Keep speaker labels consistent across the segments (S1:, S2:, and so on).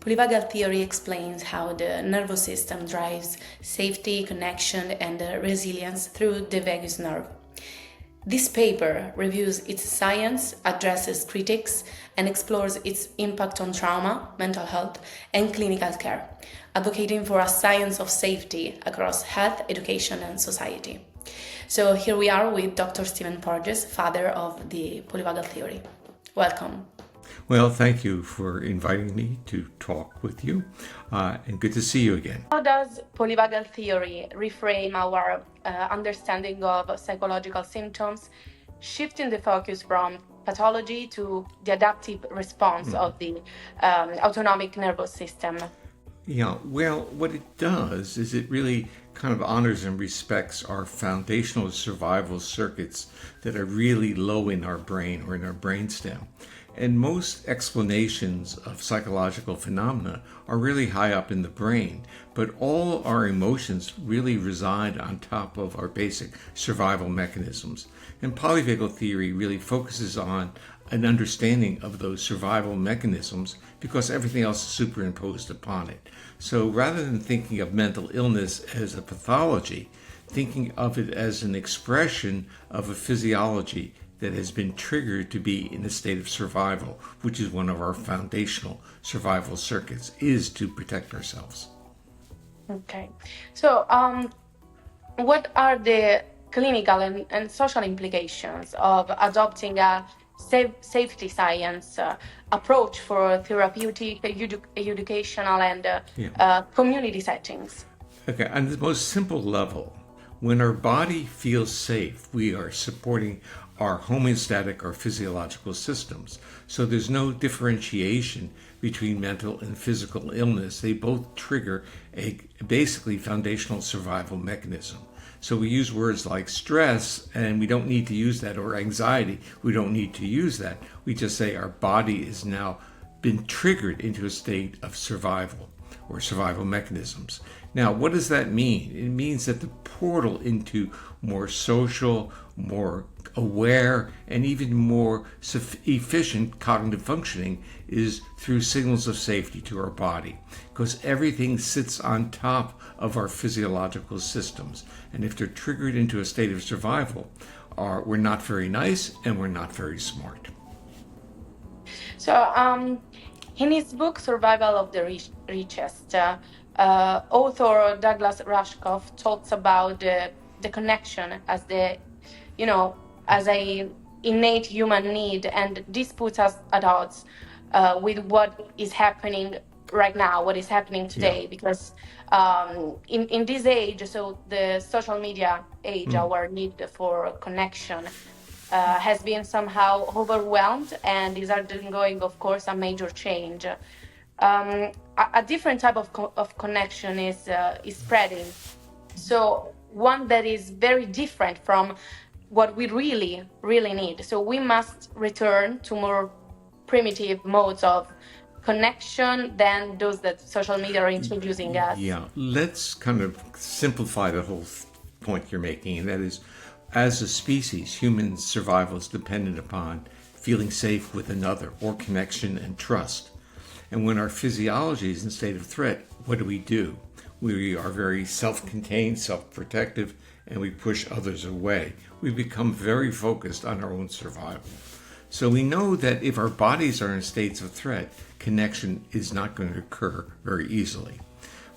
S1: Polyvagal theory explains how the nervous system drives safety, connection, and resilience through the vagus nerve. This paper reviews its science, addresses critics, and explores its impact on trauma, mental health, and clinical care, advocating for a science of safety across health, education, and society. So here we are with Dr. Stephen Porges, father of the Polyvagal theory. Welcome.
S2: Well, thank you for inviting me to talk with you, and good to see you again.
S1: How does polyvagal theory reframe our understanding of psychological symptoms, shifting the focus from pathology to the adaptive response of the autonomic nervous system?
S2: Yeah, well, what it does is it really kind of honors and respects our foundational survival circuits that are really low in our brain or in our brainstem. And most explanations of psychological phenomena are really high up in the brain, but all our emotions really reside on top of our basic survival mechanisms. And polyvagal theory really focuses on an understanding of those survival mechanisms because everything else is superimposed upon it. So rather than thinking of mental illness as a pathology, thinking of it as an expression of a physiology that has been triggered to be in a state of survival, which is one of our foundational survival circuits, is to protect ourselves.
S1: Okay. So what are the clinical and social implications of adopting a safety science approach for therapeutic, educational, and community settings?
S2: Okay, on the most simple level, when our body feels safe, we are supporting our homeostatic or physiological systems. So there's no differentiation between mental and physical illness. They both trigger a basically foundational survival mechanism. So we use words like stress, and we don't need to use that, or anxiety, we don't need to use that. We just say our body is now been triggered into a state of survival or survival mechanisms. Now, what does that mean? It means that the portal into more social, more aware, and even more efficient cognitive functioning is through signals of safety to our body, because everything sits on top of our physiological systems. And if they're triggered into a state of survival, we're not very nice and we're not very smart.
S1: So, in his book ''Survival of the Richest," author Douglas Rushkoff talks about the connection as as a innate human need, and this puts us at odds with what is happening right now, what is happening today, because in this age, so the social media age, our need for connection has been somehow overwhelmed and is undergoing, of course, a major change. A different type of connection is spreading. So one that is very different from what we really need. So we must return to more primitive modes of connection than those that social media are introducing us.
S2: Yeah, let's kind of simplify the whole point you're making, and that is, as a species, human survival is dependent upon feeling safe with another, or connection and trust. And when our physiology is in a state of threat, what do? We are very self-contained, self-protective, and we push others away. We become very focused on our own survival. So we know that if our bodies are in states of threat, connection is not going to occur very easily.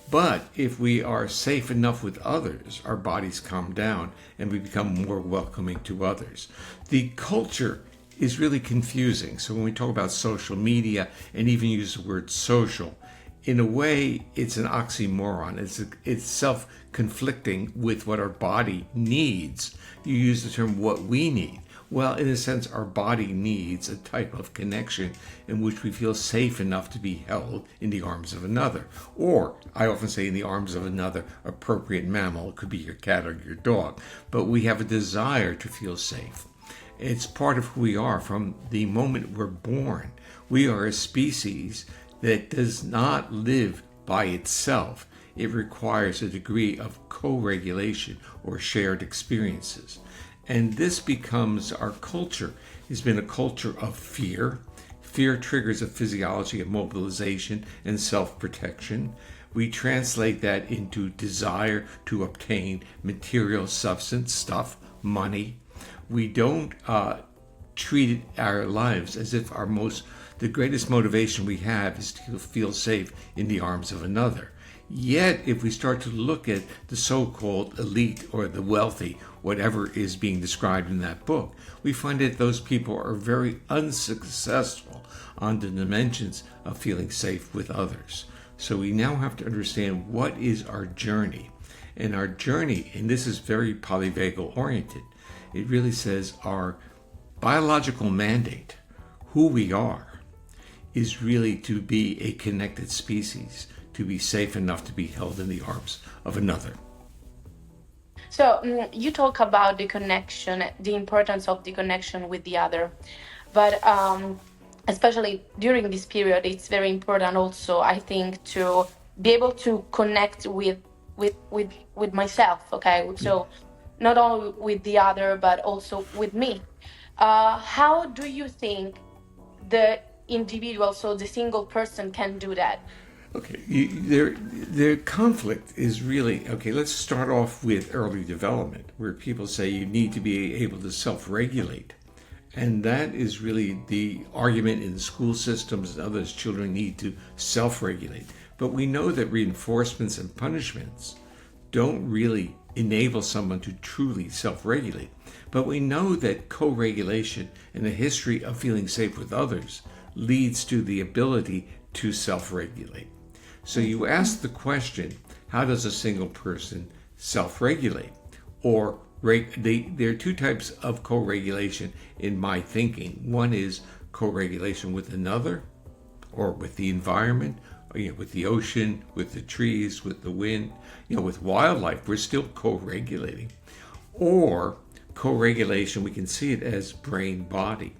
S2: But if we are safe enough with others, our bodies calm down and we become more welcoming to others. The culture is really confusing. So when we talk about social media and even use the word social, in a way, it's an oxymoron. It's self-conflicting with what our body needs. You use the term what we need. Well, in a sense, our body needs a type of connection in which we feel safe enough to be held in the arms of another. Or, I often say, in the arms of another appropriate mammal. It could be your cat or your dog. But we have a desire to feel safe. It's part of who we are from the moment we're born. We are a species that does not live by itself. It requires a degree of co-regulation or shared experiences. And this becomes our culture. It's been a culture of fear, Fear triggers a physiology of mobilization and self-protection. We translate that into desire to obtain material substance, stuff, money. We don't treat our lives as if the greatest motivation we have is to feel safe in the arms of another. Yet, if we start to look at the so-called elite or the wealthy, whatever is being described in that book, we find that those people are very unsuccessful on the dimensions of feeling safe with others. So we now have to understand what is our journey. And our journey, and this is very polyvagal oriented, it really says our biological mandate, who we are, is really to be a connected species, to be safe enough to be held in the arms of another.
S1: So you talk about the connection, the importance of the connection with the other, but especially during this period, it's very important also, I think, to be able to connect with myself. Okay, so not only with the other, but also with me. How do you think the individual, so the single person, can do that?
S2: Okay, their conflict is really, okay, let's start off with early development, where people say you need to be able to self-regulate. And that is really the argument in the school systems and others. Children need to self-regulate. But we know that reinforcements and punishments don't really enable someone to truly self-regulate. But we know that co-regulation and the history of feeling safe with others leads to the ability to self-regulate. So you ask the question, how does a single person self-regulate? Or there are two types of co-regulation in my thinking. One is co-regulation with another, or with the environment, with the ocean, with the trees, with the wind, with wildlife, we're still co-regulating. Or co-regulation, we can see it as brain-body.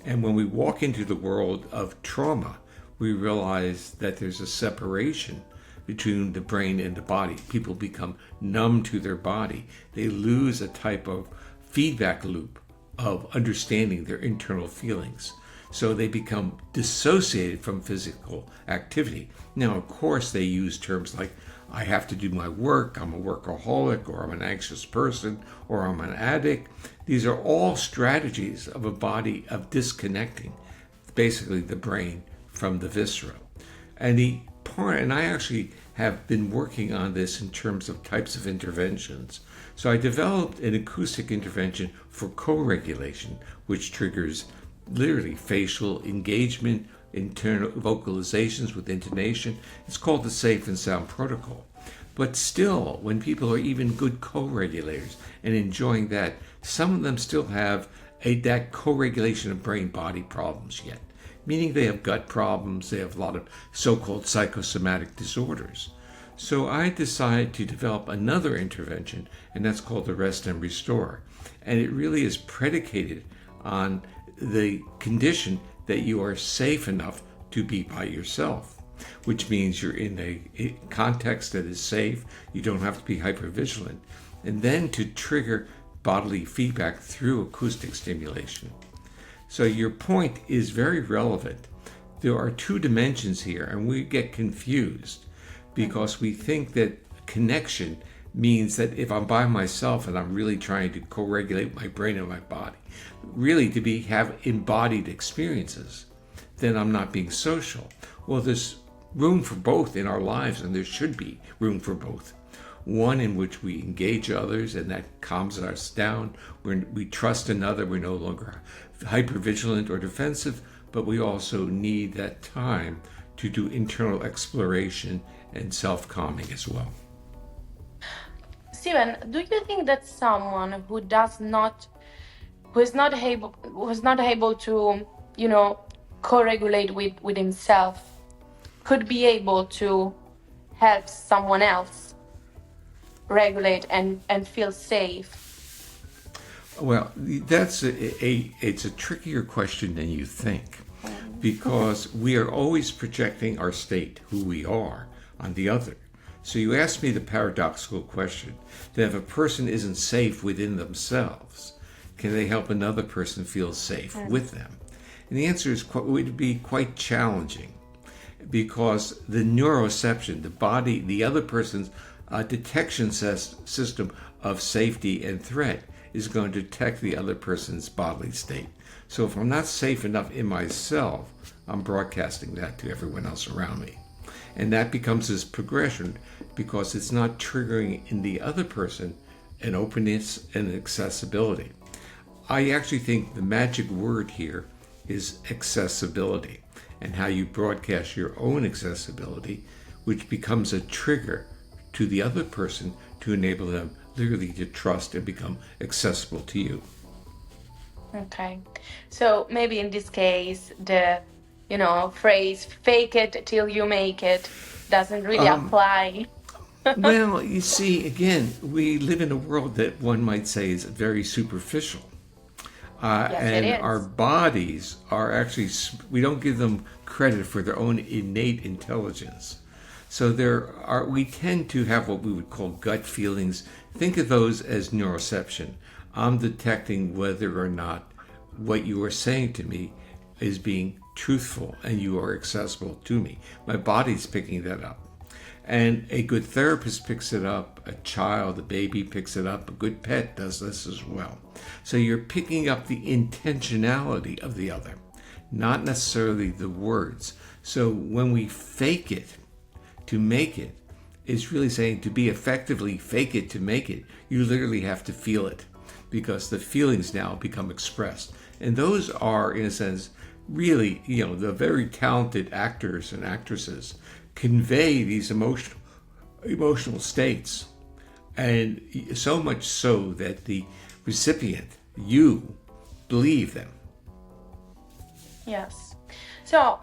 S2: And when we walk into the world of trauma, we realize that there's a separation between the brain and the body. People become numb to their body. They lose a type of feedback loop of understanding their internal feelings. So they become dissociated from physical activity. Now, of course, they use terms like, I have to do my work, I'm a workaholic, or I'm an anxious person, or I'm an addict. These are all strategies of a body of disconnecting, basically the brain from the viscera. And I actually have been working on this in terms of types of interventions. So I developed an acoustic intervention for co-regulation, which triggers literally facial engagement, internal vocalizations with intonation. It's called the Safe and Sound Protocol. But still, when people are even good co-regulators and enjoying that, some of them still have that co-regulation of brain-body problems yet. Meaning they have gut problems, they have a lot of so-called psychosomatic disorders. So I decided to develop another intervention, and that's called the Rest and Restore. And it really is predicated on the condition that you are safe enough to be by yourself, which means you're in a context that is safe, you don't have to be hypervigilant, and then to trigger bodily feedback through acoustic stimulation. So your point is very relevant. There are two dimensions here, and we get confused because we think that connection means that if I'm by myself and I'm really trying to co-regulate my brain and my body, really to have embodied experiences, then I'm not being social. Well, there's room for both in our lives, and there should be room for both. One in which we engage others, and that calms us down. We trust another. We're no longer hypervigilant or defensive, but we also need that time to do internal exploration and self-calming as well.
S1: Steven, do you think that someone who is not able to, co-regulate with himself could be able to help someone else regulate and feel safe?
S2: Well, that's it's a trickier question than you think, because we are always projecting our state, who we are, on the other. So you ask me the paradoxical question that if a person isn't safe within themselves, can they help another person feel safe with them? And the answer is would be quite challenging, because the neuroception, the body, the other person's detection system of safety and threat is going to detect the other person's bodily state. So if I'm not safe enough in myself, I'm broadcasting that to everyone else around me. And that becomes this progression because it's not triggering in the other person an openness and accessibility. I actually think the magic word here is accessibility, and how you broadcast your own accessibility, which becomes a trigger to the other person to enable them literally to trust and become accessible to you.
S1: Okay. So maybe in this case, the, phrase "fake it till you make it" doesn't really apply.
S2: Well, you see, again, we live in a world that one might say is very superficial.
S1: Yes, it
S2: And our
S1: is.
S2: bodies are actually, we don't give them credit for their own innate intelligence. So we tend to have what we would call gut feelings. Think of those as neuroception. I'm detecting whether or not what you are saying to me is being truthful and you are accessible to me. My body's picking that up. And a good therapist picks it up, a child, a baby picks it up, a good pet does this as well. So you're picking up the intentionality of the other, not necessarily the words. So when we fake it to make it, it's really saying to be effectively fake it to make it, you literally have to feel it, because the feelings now become expressed. And those are, in a sense, really, the very talented actors and actresses convey these emotional states, and so much so that the recipient, you, believe them.
S1: Yes. So,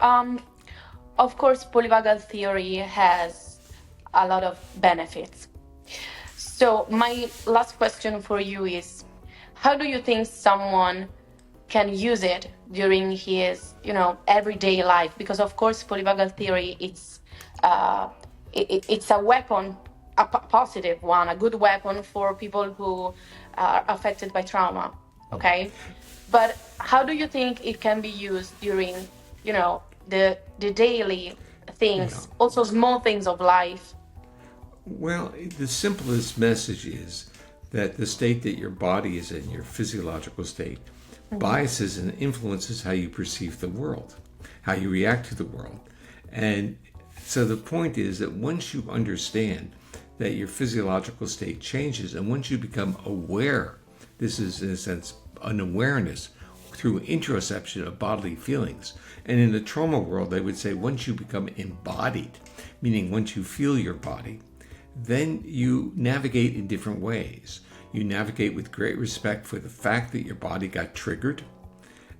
S1: of course, polyvagal theory has a lot of benefits. So, my last question for you is, how do you think someone can use it during his, everyday life? Because, of course, polyvagal theory, it's a weapon, a positive one, a good weapon for people who are affected by trauma. Okay, but how do you think it can be used during, the daily
S2: Yeah.
S1: things, also small things of life?
S2: Well, the simplest message is that the state that your body is in, your physiological state, biases and influences how you perceive the world, how you react to the world. And so the point is that once you understand that your physiological state changes, and once you become aware, this is in a sense an awareness through interoception of bodily feelings. And in the trauma world, they would say once you become embodied, meaning once you feel your body, then you navigate in different ways. You navigate with great respect for the fact that your body got triggered,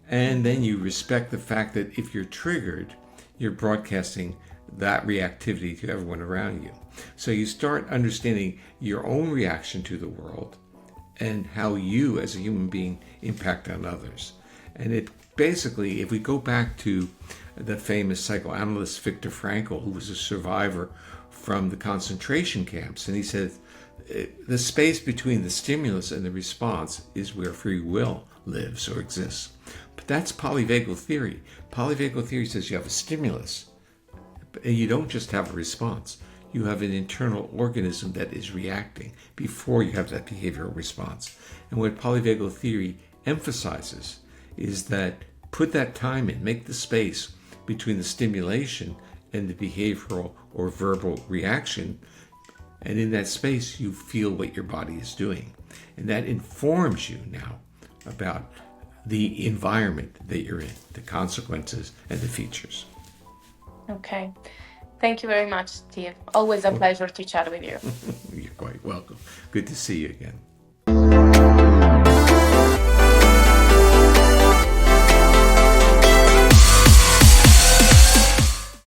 S2: and then you respect the fact that if you're triggered, you're broadcasting that reactivity to everyone around you. So you start understanding your own reaction to the world and how you as a human being impact on others. And it basically, if we go back to the famous psychoanalyst Viktor Frankl, who was a survivor from the concentration camps, and he said the space between the stimulus and the response is where free will lives or exists. But that's polyvagal theory. Polyvagal theory says you have a stimulus, and you don't just have a response. You have an internal organism that is reacting before you have that behavioral response. And what polyvagal theory emphasizes is that put that time in, make the space between the stimulation and the behavioral or verbal reaction. And in that space, you feel what your body is doing. And that informs you now about the environment that you're in, the consequences and the features.
S1: Okay. Thank you very much, Steve. Always a pleasure to chat with you.
S2: You're quite welcome. Good to see you again.